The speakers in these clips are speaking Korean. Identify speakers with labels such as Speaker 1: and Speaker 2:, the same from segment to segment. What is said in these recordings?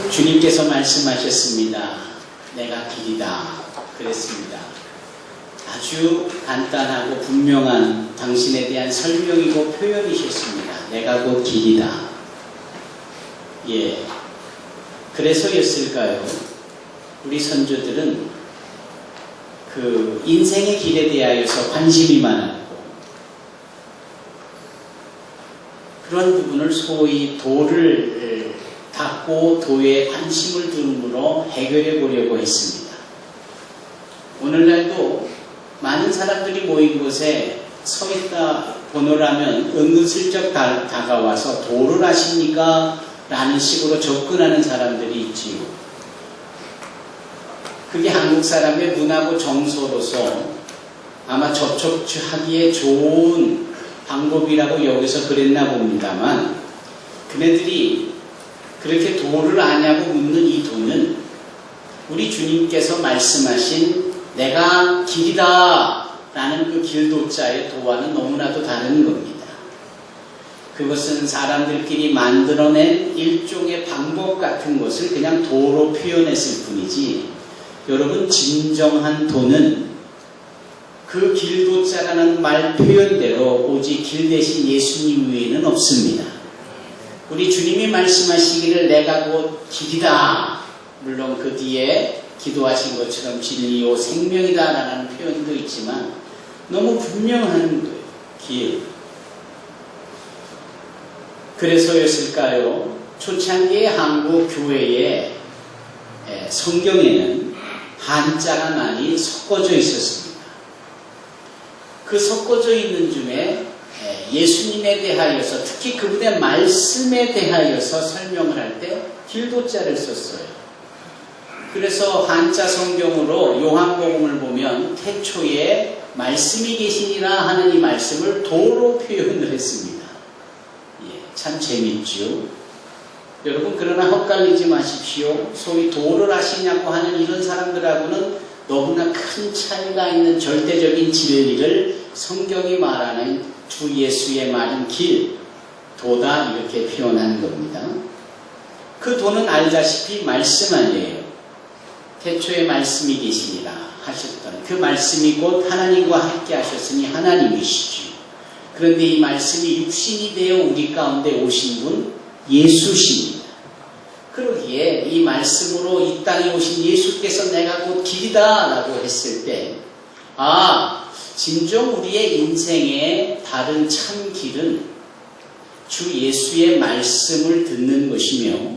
Speaker 1: 주님께서 말씀하셨습니다. 내가 길이다. 그랬습니다. 아주 간단하고 분명한 당신에 대한 설명이고 표현이셨습니다. 내가 곧 길이다. 예. 그래서였을까요? 우리 선조들은 그 인생의 길에 대하여서 관심이 많았고, 그런 부분을 소위 도를 닦고 도에 관심을 두므로 해결해 보려고 했습니다. 오늘날도 많은 사람들이 모인 곳에 서 있다 보노라면 은근슬쩍 다가와서 도를 아십니까? 라는 식으로 접근하는 사람들이 있지요. 그게 한국 사람의 문화고 정서로서 아마 접촉하기에 좋은 방법이라고 여기서 그랬나 봅니다만, 그네들이 그렇게 도를 아냐고 묻는 이 도는 우리 주님께서 말씀하신 내가 길이다 라는 그 길도자의 도와는 너무나도 다른 겁니다. 그것은 사람들끼리 만들어낸 일종의 방법 같은 것을 그냥 도로 표현했을 뿐이지, 여러분, 진정한 도는 그 길도자라는 말 표현대로 오직 길 대신 예수님 외에는 없습니다. 우리 주님이 말씀하시기를 내가 곧 길이다. 물론 그 뒤에 기도하신 것처럼 진리요 생명이다 라는 표현도 있지만 너무 분명한 거예요. 길. 그래서였을까요? 초창기의 한국 교회의 성경에는 한자가 많이 섞어져 있었습니다. 그 섞어져 있는 중에 예수님에 대하여서, 특히 그분의 말씀에 대하여서 설명을 할 때 길도자를 썼어요. 그래서 한자 성경으로 요한복음을 보면 태초에 말씀이 계시니라 하는 이 말씀을 도로 표현을 했습니다. 예, 참 재밌죠. 여러분, 그러나 헛갈리지 마십시오. 소위 도를 아시냐고 하는 이런 사람들하고는 너무나 큰 차이가 있는 절대적인 진리를 성경이 말하는 주 예수의 말인 길, 도다 이렇게 표현한 겁니다. 그 도는 알다시피 말씀 아니에요. 태초에 말씀이 계시니라 하셨던 그 말씀이 곧 하나님과 함께 하셨으니 하나님이시죠. 그런데 이 말씀이 육신이 되어 우리 가운데 오신 분 예수십니다. 그러기에 이 말씀으로 이 땅에 오신 예수께서 내가 곧 길이다 라고 했을 때, 진정 우리의 인생의 다른 참 길은 주 예수의 말씀을 듣는 것이며,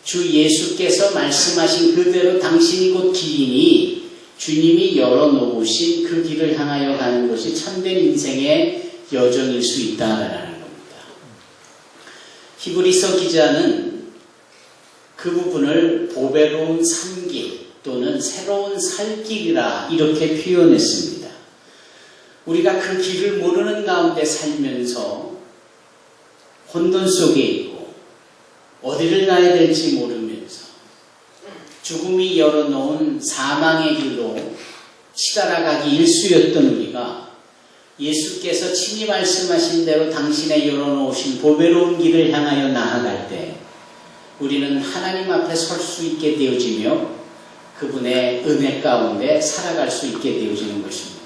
Speaker 1: 주 예수께서 말씀하신 그대로 당신이 곧 길이니 주님이 열어놓으신 그 길을 향하여 가는 것이 참된 인생의 여정일 수 있다라는 겁니다. 히브리서 기자는 그 부분을 보배로운 산길 또는 새로운 살길이라 이렇게 표현했습니다. 우리가 그 길을 모르는 가운데 살면서 혼돈 속에 있고 어디를 가야 될지 모르면서 죽음이 열어놓은 사망의 길로 치달아가기 일쑤였던 우리가 예수께서 친히 말씀하신 대로 당신의 열어놓으신 보배로운 길을 향하여 나아갈 때 우리는 하나님 앞에 설 수 있게 되어지며 그분의 은혜 가운데 살아갈 수 있게 되어지는 것입니다.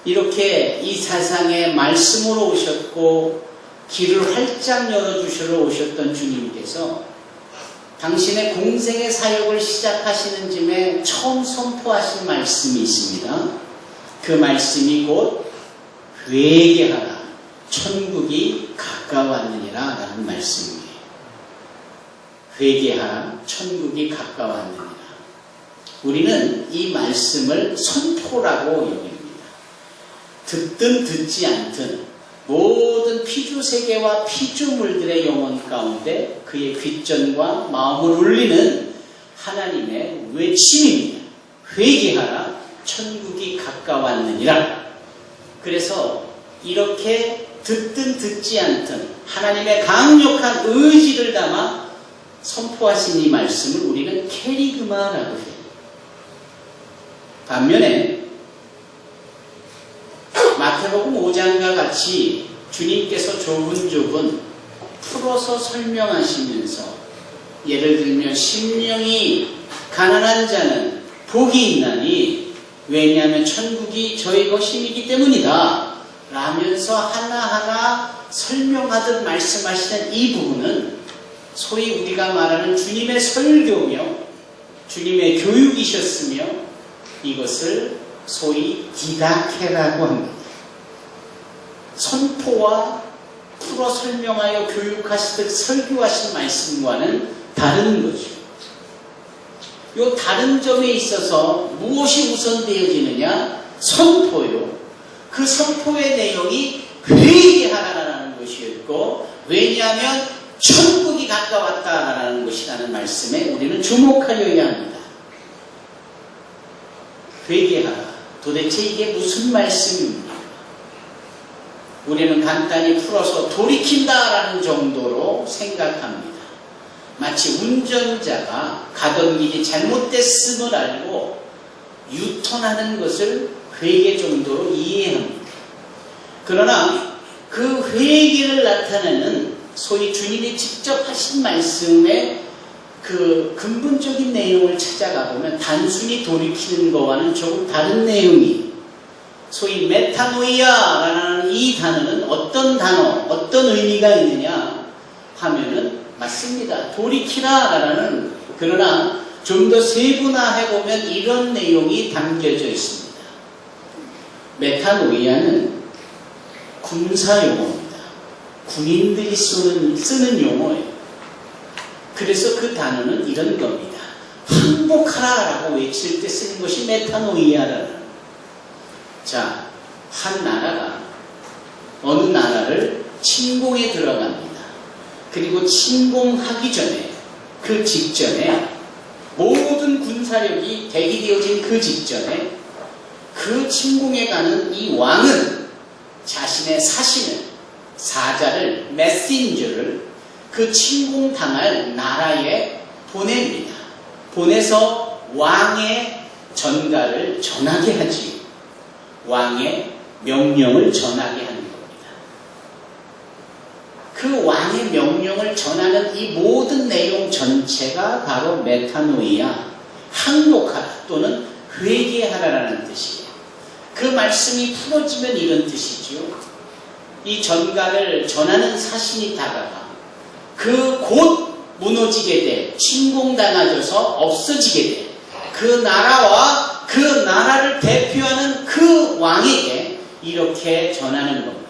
Speaker 1: 이렇게 이 세상에 말씀으로 오셨고 길을 활짝 열어주시러 오셨던 주님께서 당신의 공생의 사역을 시작하시는 즈음에 처음 선포하신 말씀이 있습니다. 그 말씀이 곧 회개하라, 천국이 가까웠느니라 라는 말씀이에요. 회개하라, 천국이 가까웠느니라. 우리는 이 말씀을 선포라고 여깁니다. 듣든 듣지 않든 모든 피조세계와 피조물들의 영혼 가운데 그의 귓전과 마음을 울리는 하나님의 외침입니다. 회개하라, 천국이 가까웠느니라. 그래서 이렇게 듣든 듣지 않든 하나님의 강력한 의지를 담아 선포하신 이 말씀을 우리는 캐리그마라고 해요. 반면에 마태복음 5장과 같이 주님께서 조분조분 풀어서 설명하시면서 예를 들면 심령이 가난한 자는 복이 있나니 왜냐하면 천국이 저희 것임이기 때문이다 라면서 하나하나 설명하듯 말씀하시는 이 부분은 소위 우리가 말하는 주님의 설교며 주님의 교육이셨으며 이것을 소위 디다케라고 합니다. 선포와 풀어 설명하여 교육하시듯 설교하신 말씀과는 다른 거죠. 이 다른 점에 있어서 무엇이 우선되어지느냐? 선포요. 그 선포의 내용이 회개하라라는 것이었고 왜냐하면 천국이 가까웠다라는 것이라는 말씀에 우리는 주목하여야 합니다. 회개하라. 도대체 이게 무슨 말씀입니까? 우리는 간단히 풀어서 돌이킨다라는 정도로 생각합니다. 마치 운전자가 가던 길이 잘못됐음을 알고 유턴하는 것을 회개 정도로 이해합니다. 그러나 그 회개를 나타내는 소위 주님이 직접 하신 말씀의 그 근본적인 내용을 찾아가 보면 단순히 돌이키는 것과는 조금 다른 내용이 소위 메타노이아라는 이 단어는 어떤 단어, 어떤 의미가 있느냐 하면은 맞습니다. 돌이키라라는 그러나 좀 더 세분화해보면 이런 내용이 담겨져 있습니다. 메타노이아는 군사용어입니다. 군인들이 쓰는 용어예요. 그래서 그 단어는 이런 겁니다. 항복하라라고 외칠 때 쓰는 것이 메타노이아라는. 자, 한 나라가 어느 나라를 침공에 들어갑니다. 그리고 침공하기 전에 그 직전에 모든 군사력이 대기되어진 그 직전에 그 침공에 가는 이 왕은 자신의 사자를 메신저를 그 침공당할 나라에 보냅니다. 보내서 왕의 전가를 전하게 하지요. 왕의 명령을 전하게 하는 겁니다. 그 왕의 명령을 전하는 이 모든 내용 전체가 바로 메타노이아, 항복하라 또는 회개하라라는 뜻이에요. 그 말씀이 풀어지면 이런 뜻이죠. 이 전가를 전하는 사신이 다가가 그 곧 무너지게 돼 침공당하셔서 없어지게 돼 그 나라와 그 나라를 대표하는 그 왕에게 이렇게 전하는 겁니다.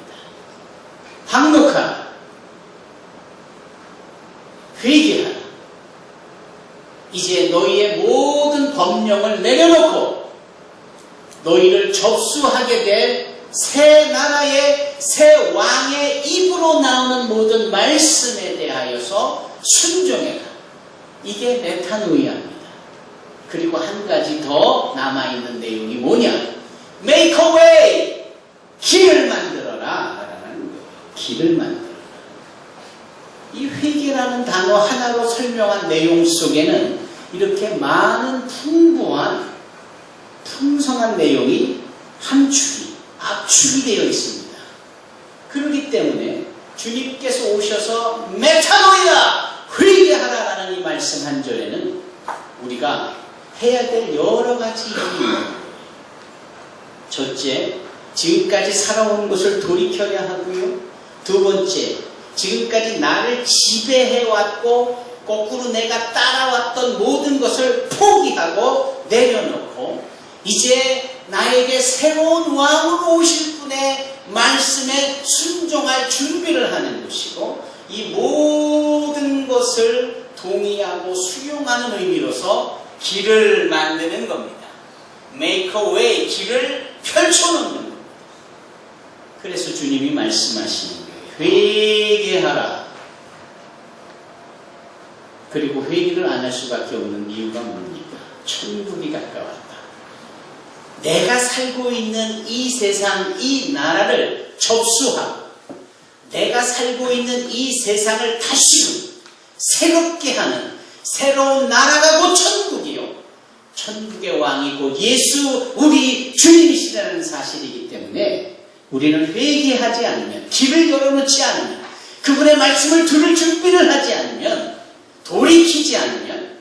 Speaker 1: 항복하라. 회개하라. 이제 너희의 모든 법령을 내려놓고 너희를 접수하게 될 새 나라의 새 왕의 입으로 나오는 모든 말씀에 대하여서 순종해라. 이게 메타노이아입니다. 그리고 한 가지 더 남아있는 내용이 뭐냐? Make a way! 길을 만들어라. 라는 거예요. 길을 만들어라. 이 회개라는 단어 하나로 설명한 내용 속에는 이렇게 많은 풍부한 풍성한 내용이 압축이 되어 있습니다. 그렇기 때문에 주님께서 오셔서 메타노이아! 회개하라라는 이 말씀 한 절에는 우리가 해야 될 여러 가지 일이 있는 거예요. 첫째, 지금까지 살아온 것을 돌이켜야 하고요. 두 번째, 지금까지 나를 지배해왔고 거꾸로 내가 따라왔던 모든 것을 포기하고 내려놓고 이제 나에게 새로운 왕으로 오실 분의 말씀에 순종할 준비를 하는 것이고 이 모든 것을 동의하고 수용하는 의미로서 길을 만드는 겁니다. Make a way, 길을 펼쳐놓는 겁니다. 그래서 주님이 말씀하시는 거예요. 회개하라. 그리고 회개를 안 할 수밖에 없는 이유가 뭡니까? 천국이 가까웠다. 내가 살고 있는 이 세상, 이 나라를 접수하고 내가 살고 있는 이 세상을 다시금 새롭게 하는 새로운 나라가 곧 천국이요. 천국의 왕이 곧 예수 우리 주님이시라는 사실이기 때문에 우리는 회개하지 않으면, 길을 열어놓지 않으면, 그분의 말씀을 들을 준비를 하지 않으면, 돌이키지 지키지 않으면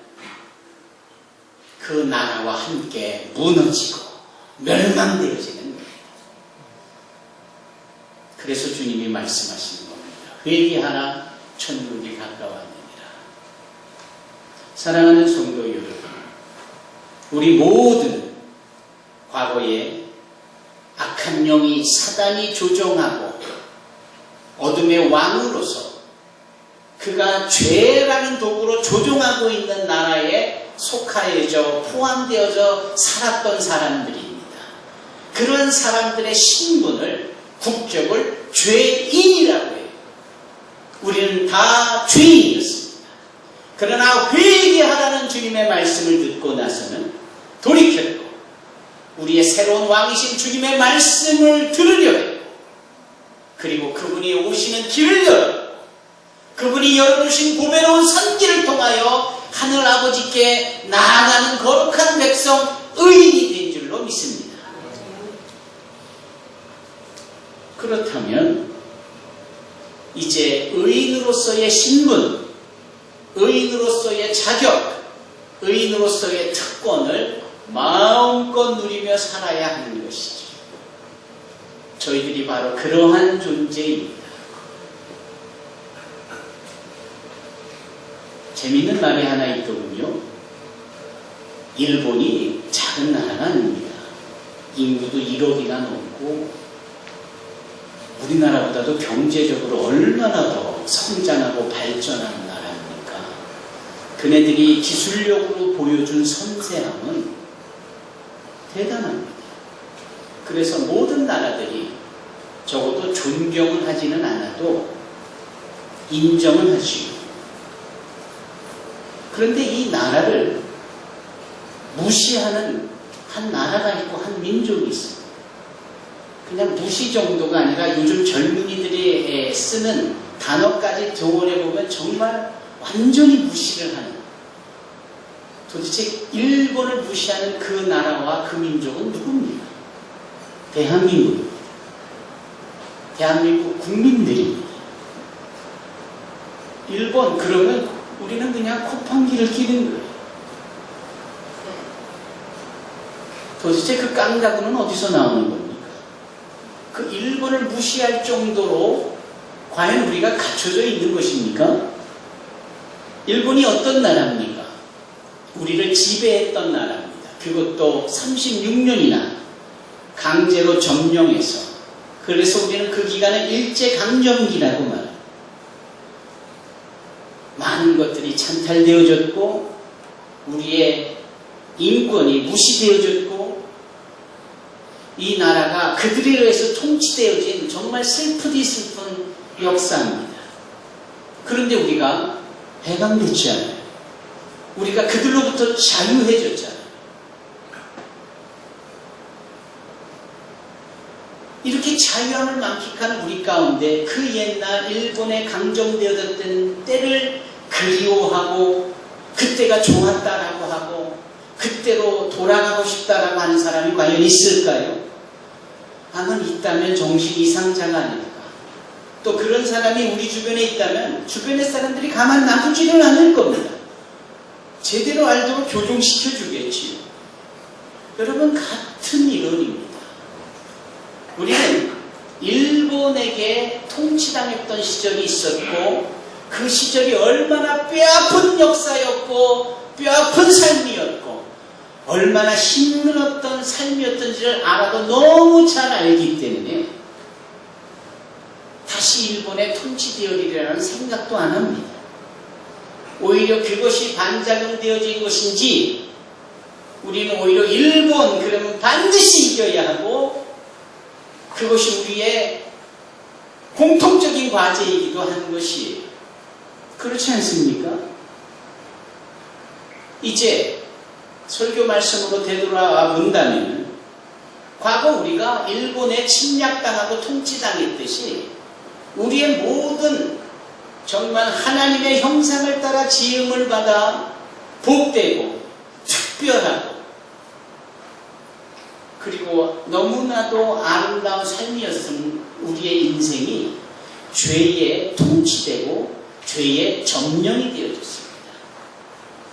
Speaker 1: 그 나라와 함께 무너지고 멸망되어지는 거예요. 그래서 주님이 말씀하시는 겁니다. 회개하라, 천국이 가까웠느니라. 사랑하는 성도 여러분, 우리 모든 과거에 악한 영이 사단이 조종하고 어둠의 왕으로서 그가 죄라는 도구로 조종하고 있는 나라에 속하여져 포함되어져 살았던 사람들입니다. 그런 사람들의 신분을, 국적을 죄인이라고 해요. 우리는 다 죄인이었습니다. 그러나 회개하라는 주님의 말씀을 듣고 나서는 돌이켰고 우리의 새로운 왕이신 주님의 말씀을 들으려 했고 그리고 그분이 오시는 길을 열었고 그분이 열어주신 보배로운 선기를 통하여 하늘 아버지께 나아가는 거룩한 백성 의인이 된 줄로 믿습니다. 그렇다면 이제 의인으로서의 신분, 의인으로서의 자격, 의인으로서의 특권을 마음껏 누리며 살아야 하는 것이죠. 저희들이 바로 그러한 존재입니다. 재미있는 말이 하나 있더군요. 일본이 작은 나라가 아닙니다. 인구도 1억이나 넘고 우리나라보다도 경제적으로 얼마나 더 성장하고 발전한 나라입니까? 그네들이 기술력으로 보여준 섬세함은 대단합니다. 그래서 모든 나라들이 적어도 존경을 하지는 않아도 인정을 하지요. 그런데 이 나라를 무시하는 한 나라가 있고 한 민족이 있습니다. 그냥 무시 정도가 아니라 요즘 젊은이들이 쓰는 단어까지 동원해보면 정말 완전히 무시를 하는, 도대체 일본을 무시하는 그 나라와 그 민족은 누굽니까? 대한민국입니다. 대한민국 국민들입니다. 일본 그러면 우리는 그냥 콧방귀를 끼는 거예요. 도대체 그 깡다구는 어디서 나오는 겁니까? 그 일본을 무시할 정도로 과연 우리가 갖춰져 있는 것입니까? 일본이 어떤 나라입니까? 우리를 지배했던 나라입니다. 그것도 36년이나 강제로 점령해서, 그래서 우리는 그 기간을 일제강점기라고 말합니다. 많은 것들이 찬탈되어졌고 우리의 인권이 무시되어졌고 이 나라가 그들에 의해서 통치되어진 정말 슬프디 슬픈 역사입니다. 그런데 우리가 해방됐지 않아요. 우리가 그들로부터 자유해졌잖아요. 이렇게 자유함을 만끽하는 우리 가운데 그 옛날 일본에 강점되어졌던 때를 그리워하고 그때가 좋았다라고 하고 그때로 돌아가고 싶다라고 하는 사람이 과연 있을까요? 아마 있다면 정신 이상자가 아닐까. 또 그런 사람이 우리 주변에 있다면 주변의 사람들이 가만 놔두지를 않을 겁니다. 제대로 알도록 교정시켜 주겠지요. 여러분, 같은 이론입니다. 우리는 일본에게 통치당했던 시절이 있었고 그 시절이 얼마나 뼈아픈 역사였고 뼈아픈 삶이었고 얼마나 힘들었던 삶이었던지를 알아도 너무 잘 알기 때문에 다시 일본에 통치되어리라는 생각도 안 합니다. 오히려 그것이 반작용되어진 것인지 우리는 오히려 일본 그러면 반드시 이겨야 하고 그것이 우리의 공통적인 과제이기도 하는 것이에요. 그렇지 않습니까? 이제 설교 말씀으로 되돌아와 본다면 과거 우리가 일본에 침략당하고 통치당했듯이 우리의 모든 정말 하나님의 형상을 따라 지음을 받아 복되고 특별하고 그리고 너무나도 아름다운 삶이었음 우리의 인생이 죄에 통치되고 죄의 점령이 되어졌습니다.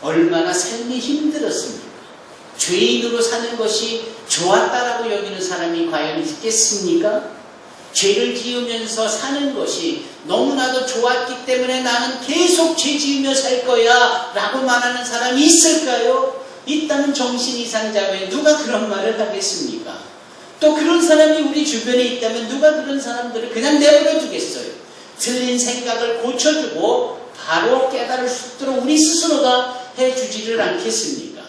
Speaker 1: 얼마나 삶이 힘들었습니까? 죄인으로 사는 것이 좋았다라고 여기는 사람이 과연 있겠습니까? 죄를 지으면서 사는 것이 너무나도 좋았기 때문에 나는 계속 죄 지으며 살 거야 라고 말하는 사람이 있을까요? 있다면 정신 이상자면 누가 그런 말을 하겠습니까? 또 그런 사람이 우리 주변에 있다면 누가 그런 사람들을 그냥 내버려 두겠어요? 틀린 생각을 고쳐주고 바로 깨달을 수 있도록 우리 스스로가 해주지를 않겠습니까?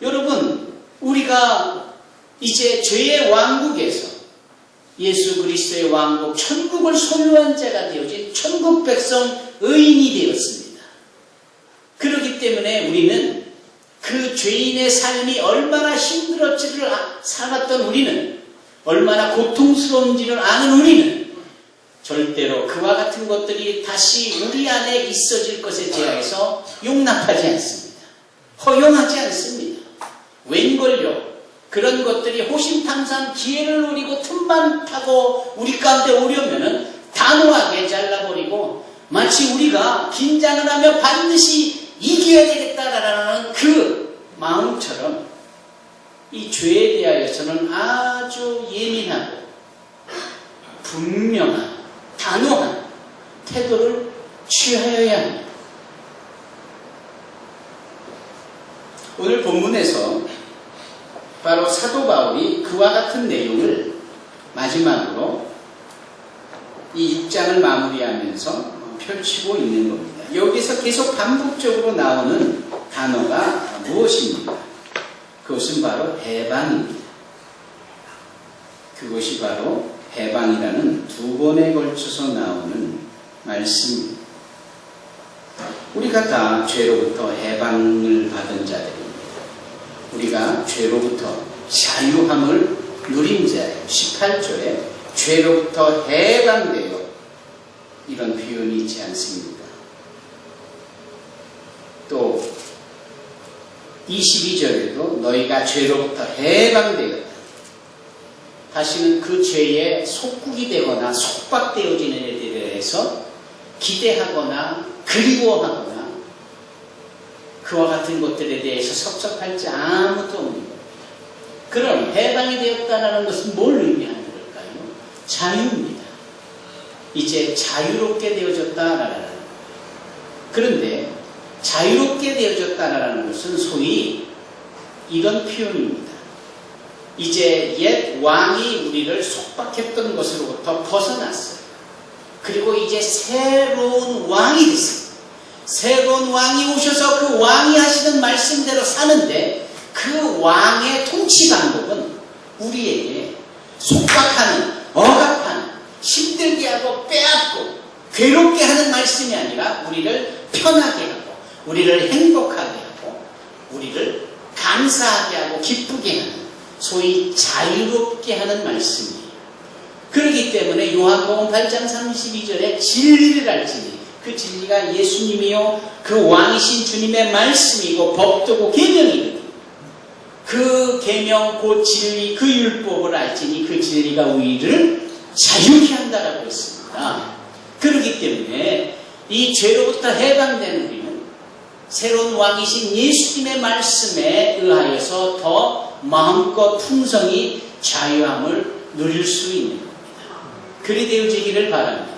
Speaker 1: 여러분, 우리가 이제 죄의 왕국에서 예수 그리스도의 왕국, 천국을 소유한 자가 되어진 천국 백성 의인이 되었습니다. 그렇기 때문에 우리는 그 죄인의 삶이 얼마나 힘들었지를 살았던 우리는, 얼마나 고통스러운지를 아는 우리는 절대로 그와 같은 것들이 다시 우리 안에 있어질 것에 대하여서 용납하지 않습니다. 허용하지 않습니다. 웬걸요? 그런 것들이 호심탐상 기회를 노리고 틈만 타고 우리 가운데 오려면은 단호하게 잘라버리고 마치 우리가 긴장을 하며 반드시 이겨야 되겠다라는 그 마음처럼 이 죄에 대하여서는 아주 예민하고 분명한 단호한 태도를 취하여야 합니다. 오늘 본문에서 바로 사도 바울이 그와 같은 내용을 마지막으로 이 6장을 마무리하면서 펼치고 있는 겁니다. 여기서 계속 반복적으로 나오는 단어가 무엇입니까? 그것은 바로 해방입니다. 그것이 바로 해방이라는 두 번에 걸쳐서 나오는 말씀입니다. 우리가 다 죄로부터 해방을 받은 자들입니다. 우리가 죄로부터 자유함을 누린 자예요. 18조에 죄로부터 해방되어 이런 표현이 있지 않습니까? 또 22절에도 너희가 죄로부터 해방되었다. 다시는 그 죄에 속국이 되거나 속박되어지는 일에 대해서 기대하거나 그리워하거나 그와 같은 것들에 대해서 섭섭할지 아무도 없는 겁니다. 그럼 해방이 되었다는 것은 뭘 의미하는 걸까요? 자유입니다. 이제 자유롭게 되어졌다라는 거예요. 그런데 자유롭게 되어졌다라는 것은 소위 이런 표현입니다. 이제 옛 왕이 우리를 속박했던 것으로부터 벗어났어요. 그리고 이제 새로운 왕이 됐습니다. 새로운 왕이 오셔서 그 왕이 하시는 말씀대로 사는데 그 왕의 통치 방법은 우리에게 속박하는, 억압하는, 힘들게 하고 빼앗고 괴롭게 하는 말씀이 아니라 우리를 편하게 하고 우리를 행복하게 하고 우리를 감사하게 하고 기쁘게 하는, 소위 자유롭게 하는 말씀이에요. 그렇기 때문에 요한복음 8장 32절에 진리를 알지니 그 진리가 예수님이요 그 왕이신 주님의 말씀이고 법도고 계명이거든요. 그 계명 그 진리 그 율법을 알지니 그 진리가 우리를 자유케 한다라고 했습니다. 그렇기 때문에 이 죄로부터 해방된 우리는 새로운 왕이신 예수님의 말씀에 의하여서 더 마음껏 풍성히 자유함을 누릴 수 있는 겁니다. 그리 되어지기를 바랍니다.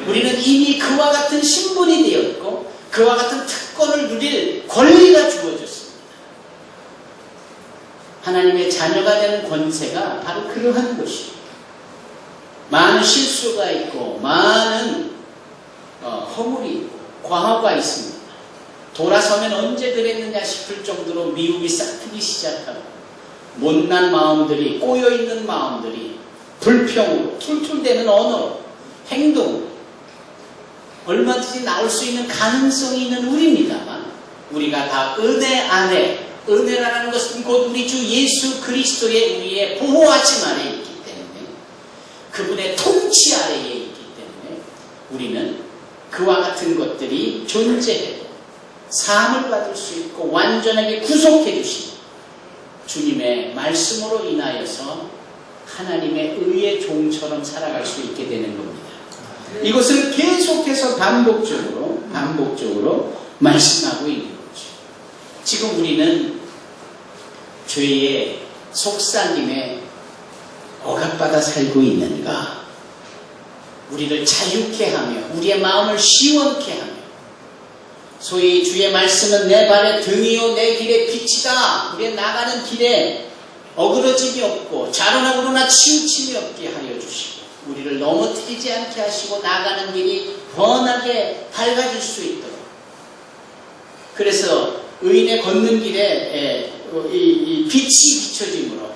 Speaker 1: 우리는 이미 그와 같은 신분이 되었고 그와 같은 특권을 누릴 권리가 주어졌습니다. 하나님의 자녀가 되는 권세가 바로 그러한 것이에요. 많은 실수가 있고 많은 허물이 있고 과거가 있습니다. 돌아서면 언제 그랬느냐 싶을 정도로 미움이 싹트기 시작하고 못난 마음들이, 꼬여있는 마음들이 불평으로 툴툴대는 언어로 행동 얼마든지 나올 수 있는 가능성이 있는 우리입니다만 우리가 다 은혜 안에, 은혜라는 것은 곧 우리 주 예수 그리스도의 우리의 보호하심 아래에 있기 때문에 그분의 통치 아래에 있기 때문에 우리는 그와 같은 것들이 존재해도 사함을 받을 수 있고 완전하게 구속해 주시고 주님의 말씀으로 인하여서 하나님의 의의 종처럼 살아갈 수 있게 되는 겁니다. 이것을 계속해서 반복적으로 말씀하고 있는 겁니다. 지금 우리는 죄의 속삭임에 억압받아 살고 있는가? 우리를 자유케 하며 우리의 마음을 시원케 하며 소위 주의 말씀은 내 발의 등이요 내 길의 빛이다. 우리의 나가는 길에 어그러짐이 없고 자로나 우로나 치우침이 없게 하여 주시고 우리를 넘어뜨리지 않게 하시고 나가는 길이 번하게 밝아질 수 있도록 그래서 의인의 걷는 길에 이 빛이 비춰짐으로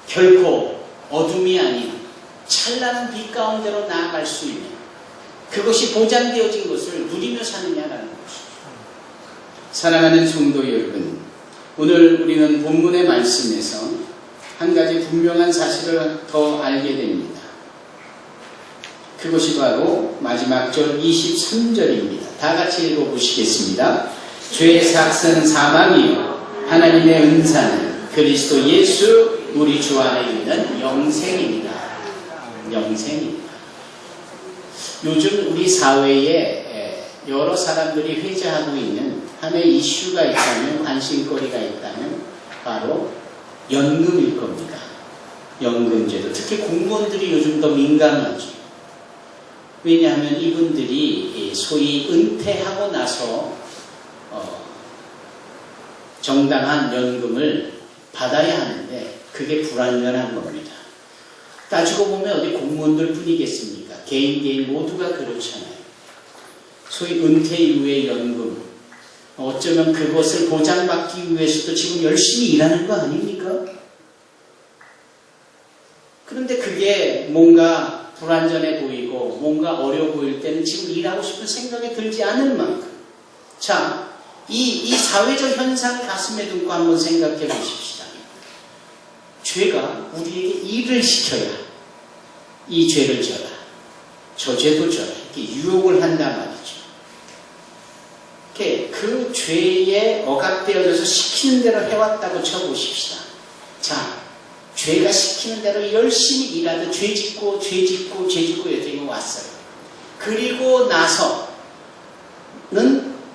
Speaker 1: 결코 어둠이 아닌 찬란한 빛 가운데로 나아갈 수 있는 그것이 보장되어진 것을 누리며 사느냐라는 것이죠. 사랑하는 성도 여러분, 오늘 우리는 본문의 말씀에서 한 가지 분명한 사실을 더 알게 됩니다. 그것이 바로 마지막 절 23절입니다. 다 같이 읽어보시겠습니다. 죄의 삭은 사망이요 하나님의 은사는 그리스도 예수 우리 주 안에 있는 영생입니다. 영생입니다. 요즘 우리 사회에 여러 사람들이 회자하고 있는 하나의 이슈가 있다면, 관심거리가 있다면 바로 연금일 겁니다. 연금제도. 특히 공무원들이 요즘 더 민감하죠. 왜냐하면 이분들이 소위 은퇴하고 나서 정당한 연금을 받아야 하는데 그게 불안전한 겁니다. 따지고 보면 어디 공무원들 뿐이겠습니까? 개인 모두가 그렇잖아요. 소위 은퇴 이후의 연금, 어쩌면 그것을 보장받기 위해서도 지금 열심히 일하는 거 아닙니까? 그런데 그게 뭔가 불안전해 보이고 뭔가 어려워 보일 때는 지금 일하고 싶은 생각이 들지 않을 만큼 자, 이 사회적 현상을 가슴에 두고 한번 생각해 보십시다. 죄가 우리에게 일을 시켜야 이 죄를 져라, 저 죄도 져라 이렇게 유혹을 한단 말이죠. 그 죄에 억압되어져서 시키는 대로 해왔다고 쳐보십시다. 자, 죄가 시키는 대로 열심히 일하듯 죄 짓고 여기까지 왔어요. 그리고 나서는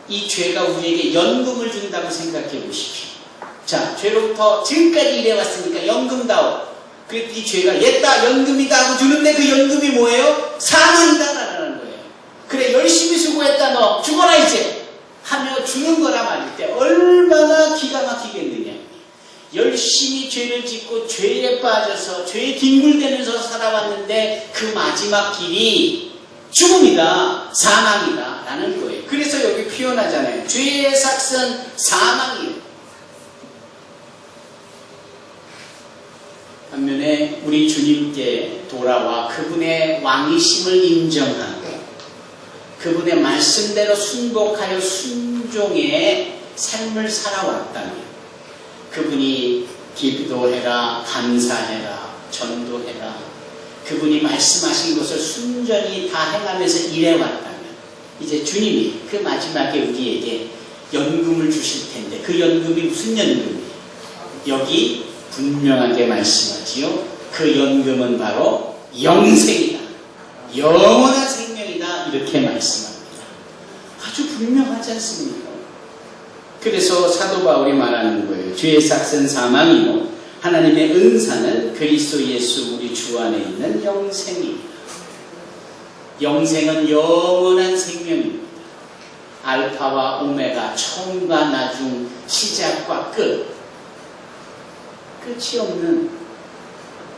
Speaker 1: 이 죄가 우리에게 연금을 준다고 생각해 보십시오. 자, 죄로부터 지금까지 일해왔으니까 연금다워. 그랬더니 이 죄가 옛다 연금이다 하고 주는데 그 연금이 뭐예요? 사망이다 라는 거예요. 그래 열심히 수고했다 너 죽어라 이제 하며 주는 거라 말일 때 얼마나 기가 막히겠느냐. 열심히 죄를 짓고 죄에 빠져서 죄에 뒹굴대면서 살아왔는데 그 마지막 길이 죽음이다, 사망이다 라는 거예요. 그래서 여기 표현하잖아요. 죄의 삭은 사망이에요. 반면에 우리 주님께 돌아와 그분의 왕이심을 인정하고 그분의 말씀대로 순복하여 순종의 삶을 살아왔다면 그분이 기도해라, 감사해라, 전도해라 그분이 말씀하신 것을 순전히 다 행하면서 일해왔다면 이제 주님이 그 마지막에 우리에게 연금을 주실 텐데 그 연금이 무슨 연금이에요? 여기 분명하게 말씀하지요. 그 연금은 바로 영생이다. 영원한 생명이다. 이렇게 말씀합니다. 아주 분명하지 않습니까? 그래서 사도 바울이 말하는 거예요. 죄의 삭은 사망이요 하나님의 은사는 그리스도 예수 우리 주 안에 있는 영생입니다. 영생은 영원한 생명입니다. 알파와 오메가, 처음과 나중, 시작과 끝, 끝이 없는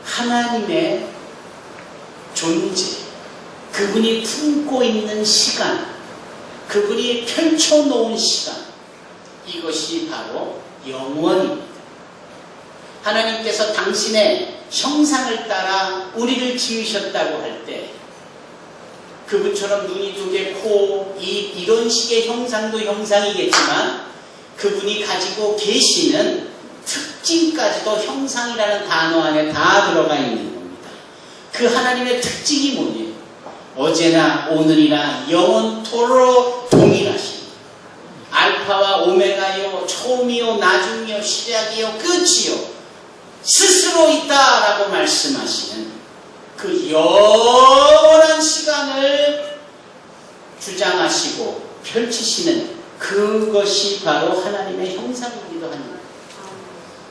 Speaker 1: 하나님의 존재, 그분이 품고 있는 시간, 그분이 펼쳐놓은 시간, 이것이 바로 영원입니다. 하나님께서 당신의 형상을 따라 우리를 지으셨다고 할 때 그분처럼 눈이 두 개, 코, 입 이런 식의 형상도 형상이겠지만 그분이 가지고 계시는 특징까지도 형상이라는 단어 안에 다 들어가 있는 겁니다. 그 하나님의 특징이 뭐냐? 어제나 오늘이나 영원토록 동일하신 알파와 오메가요, 처음이요, 나중이요, 시작이요, 끝이요, 스스로 있다라고 말씀하시는 그 영원한 시간을 주장하시고 펼치시는 그것이 바로 하나님의 형상이기도 합니다.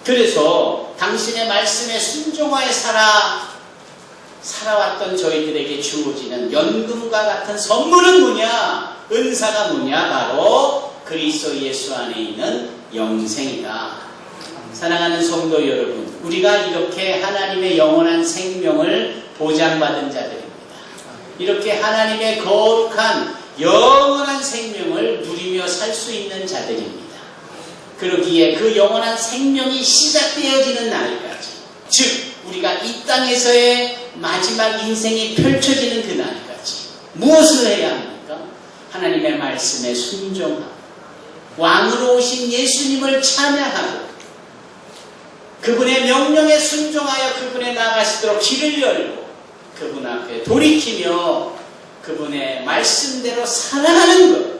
Speaker 1: 그래서 당신의 말씀에 순종하여 살아왔던 저희들에게 주어지는 연금과 같은 선물은 뭐냐? 은사가 뭐냐? 바로 그리스도 예수 안에 있는 영생이다. 사랑하는 성도 여러분, 우리가 이렇게 하나님의 영원한 생명을 보장받은 자들입니다. 이렇게 하나님의 거룩한 영원한 생명을 누리며 살 수 있는 자들입니다. 그러기에 그 영원한 생명이 시작되어지는 날까지, 즉 우리가 이 땅에서의 마지막 인생이 펼쳐지는 그 날까지 무엇을 해야 합니까? 하나님의 말씀에 순종하고 왕으로 오신 예수님을 찬양하고 그분의 명령에 순종하여 그분에 나가시도록 길을 열고 그분 앞에 돌이키며 그분의 말씀대로 살아가는 것,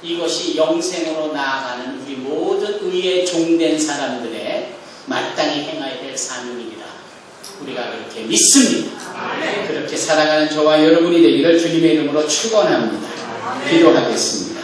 Speaker 1: 이것이 영생으로 나아가는 우리 모든 의에 종된 사람들의 마땅히 행해야 될 사명입니다. 우리가 그렇게 믿습니다. 그렇게 살아가는 저와 여러분이 되기를 주님의 이름으로 축원합니다. 기도하겠습니다.